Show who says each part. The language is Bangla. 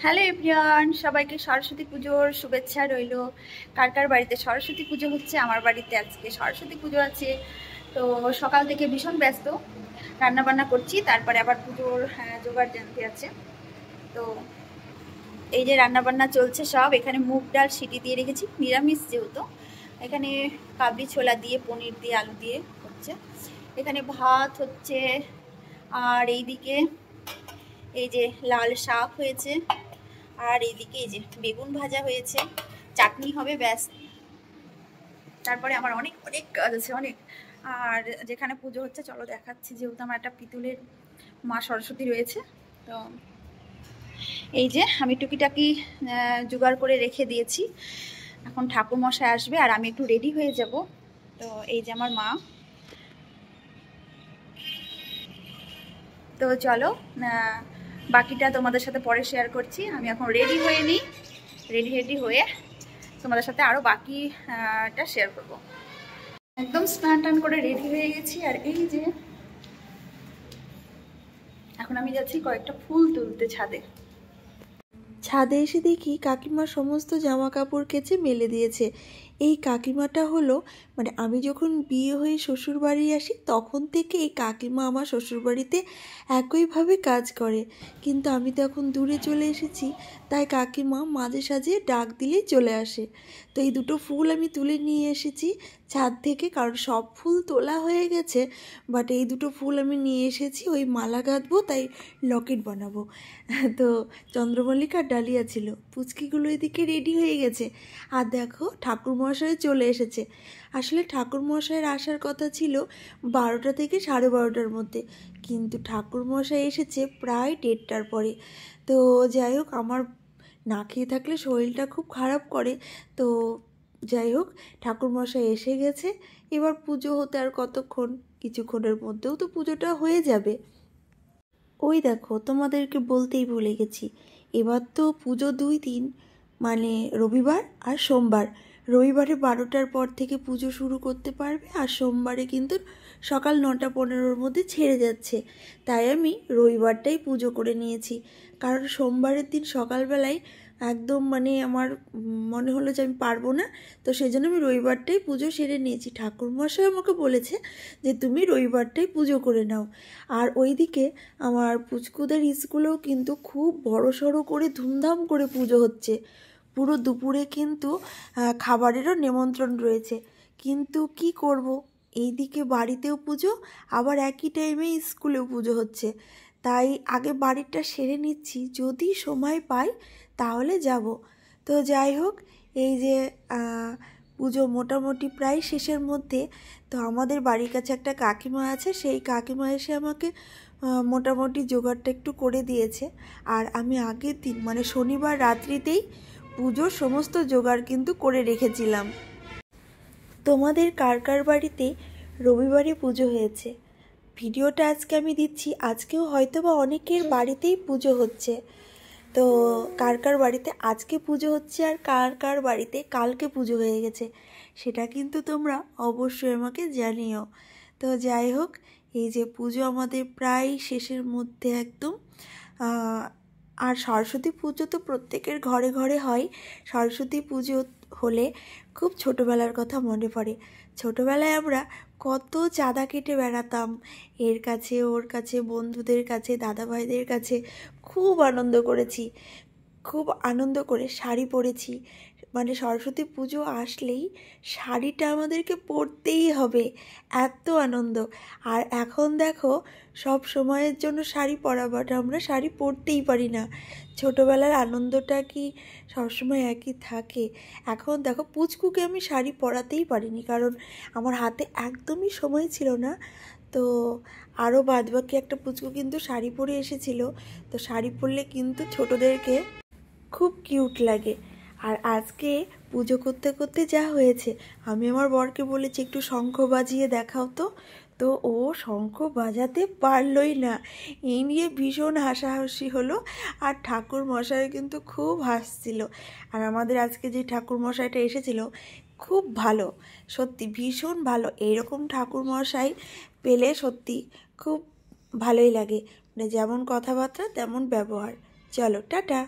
Speaker 1: হ্যালো এভরিওয়ান, সবাইকে সরস্বতী পুজোর শুভেচ্ছা রইল। কার কার বাড়িতে সরস্বতী পুজো হচ্ছে? আমার বাড়িতে আজকে সরস্বতী পুজো আছে। তো সকাল থেকে ভীষণ ব্যস্ত, রান্না বান্না করছি, তারপরে আবার পুজোর জোগাড় জানতে আছে। তো এই যে রান্না বান্না চলছে সব। এখানে মুগ ডাল সিটি দিয়ে রেখেছি, নিরামিষ যেহেতু। এখানে কাবলি ছোলা দিয়ে, পনির দিয়ে, আলু দিয়ে হচ্ছে। এখানে ভাত হচ্ছে, আর এইদিকে এই যে লাল শাক হয়েছে, আর এইদিকে এই যে বেগুন ভাজা হয়েছে, চাটনি হবে, ব্যাস। তারপরে আমার অনেক অনেক কাজ আছে, অনেক। আর যেখানে পুজো হচ্ছে চলো দেখাচ্ছি, যেহেতু আমার একটা পিতলের মা সরস্বতী রয়েছে। তো এই যে আমি টুকিটাকি জোগাড় করে রেখে দিয়েছি। এখন ঠাকুর মশাই আসবে আর আমি একটু রেডি হয়ে যাব। তো এই যে আমার মা। তো চলো বাকিটা তোমাদের সাথে পরে শেয়ার করছি। আমি এখন রেডি হয়ে নিই, রেডি হয়ে তোমাদের সাথে আরও বাকিটা শেয়ার করব। একদম স্নান টান করে রেডি হয়ে গেছি। আর এই যে এখন আমি যাচ্ছি কয়েকটা ফুল তুলতে ছাদে।
Speaker 2: ছাদে এসে দেখি কাকিমা সমস্ত জামা কাপড় কেচে মেলে দিয়েছে। এই কাকিমাটা হলো মানে আমি যখন বিয়ে হয়ে শ্বশুর বাড়ি আসি তখন থেকে এই কাকিমা আমার শ্বশুর বাড়িতে একইভাবে কাজ করে, কিন্তু আমি তো এখন দূরে চলে এসেছি, তাই কাকিমা মাঝে সাঝে ডাক দিলেই চলে আসে। তো এই দুটো ফুল আমি তুলে নিয়ে এসেছি ছাদ থেকে, কারণ সব ফুল তোলা হয়ে গেছে, বাট এই দুটো ফুল আমি নিয়ে এসেছি ওই মালা গাঁথবো, তাই লকেট বানাবো। তো চন্দ্রমল্লিকার ডালিয়া ছিল। পুচকিগুলো এদিকে রেডি হয়ে গেছে। আর দেখো ঠাকুরমশাই চলে এসেছে। আসলে ঠাকুরমশাইয়ের আসার কথা ছিল 12টা থেকে 12:30টার মধ্যে, কিন্তু ঠাকুরমশাই এসেছে প্রায় 1:30টার পরে। তো যাই হোক, আমার না খেয়ে থাকলে শরীরটা খুব খারাপ করে। তো যাই হোক, ঠাকুরমশাই এসে গেছে। এবার পুজো হতে আর কতক্ষণ, কিছুক্ষণের মধ্যেও তো পুজোটা হয়ে যাবে। ওই দেখো, তোমাদেরকে বলতেই ভুলে গেছি, এবার তো পুজো 2 দিন, মানে রবিবার আর সোমবার। রবিবারে 12টার পর থেকে পুজো শুরু করতে পারবে, আর সোমবারে কিন্তু সকাল 9:15-র মধ্যে ছেড়ে যাচ্ছে। তাই আমি রবিবারটাই পুজো করে নিয়েছি, কারণ সোমবারের দিন সকালবেলায় একদম মানে আমার মনে হলো যে আমি পারবো না। তো সেই জন্য আমি রবিবারটাই পুজো সেরে নিয়েছি। ঠাকুরমশাই আমাকে বলেছে যে তুমি রবিবারটাই পুজো করে নাও। আর ওইদিকে আমার পুচকুদের স্কুলেও কিন্তু খুব বড়সড় করে ধুমধাম করে পুজো হচ্ছে। পুরো দুপুরে কিন্তু খাবারেরও নিমন্ত্রণ রয়েছে। কিন্তু কি করব, এইদিকে বাড়িতেও পুজো, আবার একই টাইমে স্কুলেও পুজো হচ্ছে। তাই আগে বাড়িটা সেরে নিচ্ছি, যদি সময় পাই তাহলে যাব। তো যাই হোক, এই যে পুজো মোটামুটি প্রায় শেষের মধ্যে। তো আমাদের বাড়ির কাছে একটা কাকিমা আছে, সেই কাকিমা এসে আমাকে মোটামুটি জোগাড়টা একটু করে দিয়েছে। আর আমি আগের দিন মানে শনিবার রাত্রিতেই পুজোর সমস্ত জোগাড় কিন্তু করে রেখেছিলাম। তোমাদের কার কার বাড়িতে রবিবারে পুজো হয়েছে? ভিডিওটা আজকে আমি দিচ্ছি, আজকেও হয়তো বা অনেকের বাড়িতেই পুজো হচ্ছে। তো কার কার বাড়িতে আজকে পুজো হচ্ছে আর কার কার বাড়িতে কালকে পুজো হয়ে গেছে, সেটা কিন্তু তোমরা অবশ্যই আমাকে জানিও। তো যাই হোক, এই যে পুজো আমাদের প্রায় শেষের মধ্যে একদম। আর সরস্বতী পুজো তো প্রত্যেকের ঘরে ঘরে হয়। সরস্বতী পুজো হলে খুব ছোটোবেলার কথা মনে পড়ে। ছোটোবেলায় আমরা কত চাঁদা কেটে বেড়াতাম, এর কাছে ওর কাছে, বন্ধুদের কাছে, দাদাভাইদের কাছে। খুব আনন্দ করেছি, খুব আনন্দ করে শাড়ি পরেছি। মানে সরস্বতী পুজো আসলেই শাড়িটা আমাদেরকে পরতেই হবে, এত আনন্দ। আর এখন দেখো, সব সময়ের জন্য শাড়ি পরা, বাট আমরা শাড়ি পরতেই পারি না। ছোটোবেলার আনন্দটা কি সবসময় একই থাকে? এখন দেখো, পুচকুকে আমি শাড়ি পরাতেই পারিনি, কারণ আমার হাতে একদমই সময় ছিল না। তো আরও বাদবাকি একটা পুচকু কিন্তু শাড়ি পরে এসেছিল। তো শাড়ি পরলে কিন্তু ছোটোদেরকে খুব কিউট লাগে। আর আজকে পুজো করতে করতে যা হয়েছে, আমি আমার বরকে বলেছি একটু শঙ্খ বাজিয়ে দেখাও তো। তো ও শঙ্খ বাজাতে পারলই না, এই নিয়ে ভীষণ হাসাহাসি হলো। আর ঠাকুর মশাই কিন্তু খুব হাসছিল। আর আমাদের আজকে যে ঠাকুর মশাইটা এসেছিল খুব ভালো, সত্যি ভীষণ ভালো। এইরকম ঠাকুর মশাই পেলে সত্যি খুব ভালোই লাগে, মানে যেমন কথাবার্তা তেমন ব্যবহার। চলো টাটা।